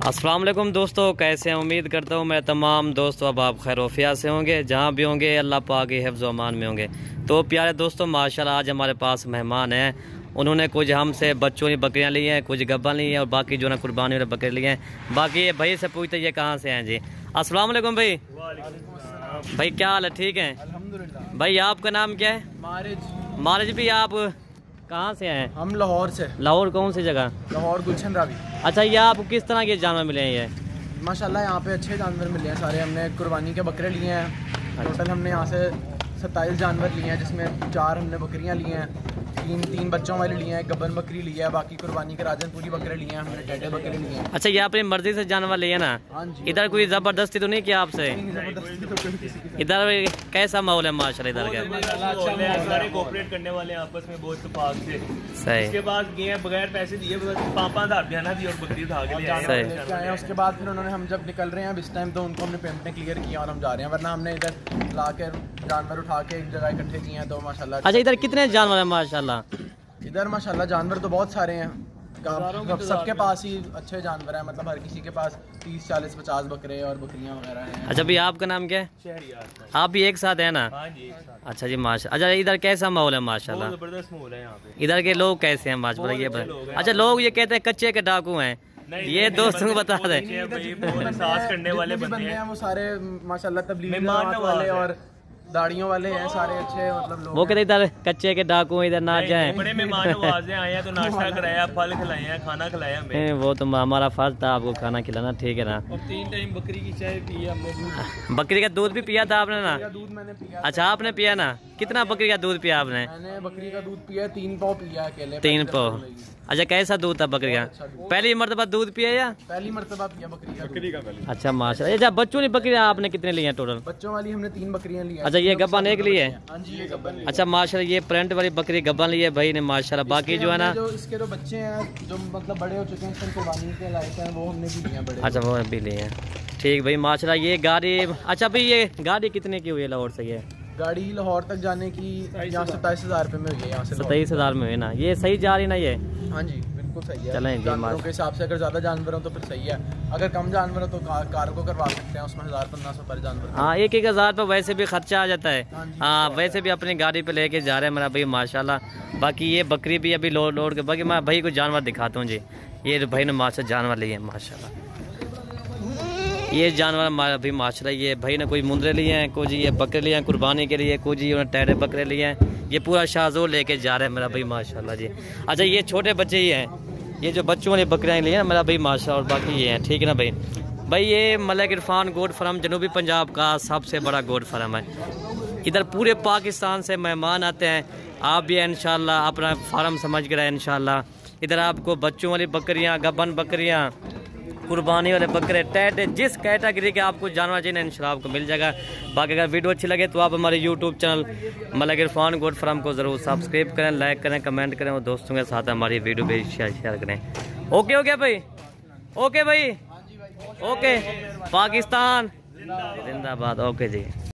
अस्सलाम वालेकुम दोस्तों, कैसे हैं? उम्मीद करता हूँ मैं तमाम दोस्तों अब आप खैरोफिया से होंगे, जहाँ भी होंगे अल्लाह पाक के हिफ्ज़ व अमान में होंगे। तो प्यारे दोस्तों, माशाल्लाह आज हमारे पास मेहमान हैं। उन्होंने कुछ हमसे बच्चों की बकरियाँ ली हैं, कुछ गब्बन ली हैं और बाकी जो ना कुर्बानी वाले बकरे लिए हैं। बाकी ये भाई से पूछते ये कहाँ से हैं जी। अस्सलाम वालेकुम भाई। भाई क्या हाल है? ठीक है अल्हम्दुलिल्लाह। भाई। आपका नाम क्या है? मारिज भी। आप कहाँ से हैं? हम लाहौर से। लाहौर कौन सी जगह? लाहौर गुलशन रावी। अच्छा, ये आपको किस तरह के जानवर मिले हैं? ये माशाल्लाह यहाँ पे अच्छे जानवर मिले हैं सारे। हमने कुर्बानी के बकरे लिए हैं। टोटल हमने यहाँ से 27 जानवर लिए हैं, जिसमें 4 हमने बकरियाँ ली हैं, तीन बच्चों वाले लिए हैं, गब्बन बकरी ली है, बाकी कुर्बानी के राजनपुरी बकरे लिए हैं, हमने टेढ़े बकरे लिए हैं। अच्छा, ये अपनी मर्जी से जानवर लिए ना? हाँ जी। इधर कोई जबरदस्ती तो नहीं किया आपसे? इधर कैसा माहौल है माशाल्लाह इधर का? सारे कोऑपरेट करने वाले आपस में बहुत इत्तेफाक से। सही। इसके बाद गए बगैर पैसे दिए 5,000 देना दी और बकरी उठा के ले आए। उसके बाद फिर उन्होंने, हम जब निकल रहे हैं अब इस टाइम, तो उनको हमने पेमेंट क्लियर किया और हम जा रहे हैं, वरना हमने इधर ला कर जानवर उठा के एक जगह इकट्ठे किए हैं। तो माशाल्लाह। अच्छा, इधर कितने जानवर हैं माशाल्लाह? इधर माशाल्लाह जानवर तो बहुत सारे हैं। सबके पास ही अच्छे जानवर हैं, मतलब हर किसी के पास 30, 40, 50 बकरे और बकरियां वगैरह हैं। अच्छा भैया, आपका नाम क्या है? शहरियार। आप भी एक साथ हैं ना? हाँ जी, एक साथ। अच्छा जी माशा। अच्छा, इधर कैसा माहौल है माशाल्लाह? जबरदस्त माहौल है यहाँ पे। इधर के लोग कैसे हैं माशाल्लाह? ये बताएं। अच्छा, लोग ये कहते हैं कच्चे के डाकू हैं, ये दोस्तों को बता दें। एहसास करने वाले बंदे हैं वो सारे माशाल्लाह तबलीग वाले और दाढ़ियों वाले हैं सारे अच्छे, मतलब लोग। वो कहते इधर कच्चे के डाकू इधर ना जाए। बड़े मेहमान नवाजे आए हैं, तो नाश्ता कराया, फल खिलाए हैं, खाना खिलाया हमें। वो तो हमारा फर्ज था आपको खाना खिलाना, ठीक है ना? और 3 टाइम बकरी की चाय पी है हमने। बकरी का दूध भी पिया था आपने ना? दूध मैंने पिया। अच्छा, आपने पिया ना? कितना बकरी का दूध पिया आपने? मैंने बकरी का दूध पिया, 3 पाव पिया अकेले। 3 पाव। अच्छा, कैसा दूध था बकरी का? पहली मर्तबा दूध पिया या? पहली मर्तबा पिया बकरी का। अच्छा माशाल्लाह। अच्छा, बच्चों की बकरियां आपने कितने ली हैं टोटल? बच्चों वाली हमने 3 बकरियां ली हैं। अच्छा, ये गब्बन एक ली है? हाँ जी, ये गब्बन। अच्छा माशाल्लाह, ये प्रिंट वाली बकरी गब्बन ली है भाई ने माशाल्लाह। बाकी जो है ना, जो इसके जो बच्चे हैं जो मतलब बड़े हो चुके हैं, कुर्बानी के लायक हैं, वो हमने भी लिए हैं बड़े। अच्छा, वो भी लिए हैं, ठीक भाई माशाल्लाह। ये गाड़ी, अच्छा भाई ये गाड़ी कितने की हुई है लाहौर से? ये गाड़ी लाहौर तक जाने की यहाँ 27,000 रुपये में हुई है। यहाँ से 27,000 में हुई ना? ये सही जा रही ना ये? हाँ जी, बिल्कुल सही है। चलें जी, जानवरों के हिसाब से अगर ज़्यादा जानवर हो तो फिर सही है, अगर कम जानवर हो तो कार्गो करवा सकते हैं, उसमें 1,000-1,500 पर जानवर। हाँ, 1,000 पर वैसे भी खर्चा आ जाता है। हाँ, वैसे भी अपनी गाड़ी पे लेके जा रहे हैं मेरा भाई माशाल्लाह। बाकी ये बकरी भी अभी लोड के, बाकी मैं भाई को जानवर दिखाता हूँ जी। ये भाई ने माशाल्लाह जानवर लिए हैं माशाल्लाह। ये जानवर हमारा भाई माशाल्लाह, ये भाई ने कोई मुंदरे लिए हैं, कुछ ये बकरे लिए हैं कुर्बानी के लिए, कुछ ये टेढ़े बकरे लिए हैं। ये पूरा शाहजोर लेके जा रहे हैं मेरा भाई माशाल्लाह जी। अच्छा, ये छोटे बच्चे ही हैं, ये जो बच्चों वाली बकरियाँ लिए हैं मेरा भाई माशाल्लाह, और बाकी ये हैं, ठीक है ना भाई? भाई ये मलिक इरफान गोट फार्म जनूबी पंजाब का सबसे बड़ा गोट फार्म है। इधर पूरे पाकिस्तान से मेहमान आते हैं, आप भी इंशाल्लाह अपना फार्म समझ कर आए इंशाल्लाह। इधर आपको बच्चों वाली बकरियाँ, गब्बन बकरियाँ, कुर्बानी वाले बकरे, टेढ़े, जिस कैटेगरी के आपको जानवर चाहिए इंशाल्लाह आपको मिल जाएगा। बाकी अगर वीडियो अच्छी लगे तो आप हमारे YouTube channel Malik Irfan goat farm को ज़रूर सब्सक्राइब करें, लाइक करें, कमेंट करें और दोस्तों के साथ हमारी वीडियो भी शेयर करें। ओके ओके भाई, ओके भाई, ओके। पाकिस्तान जिंदाबाद। ओके जी।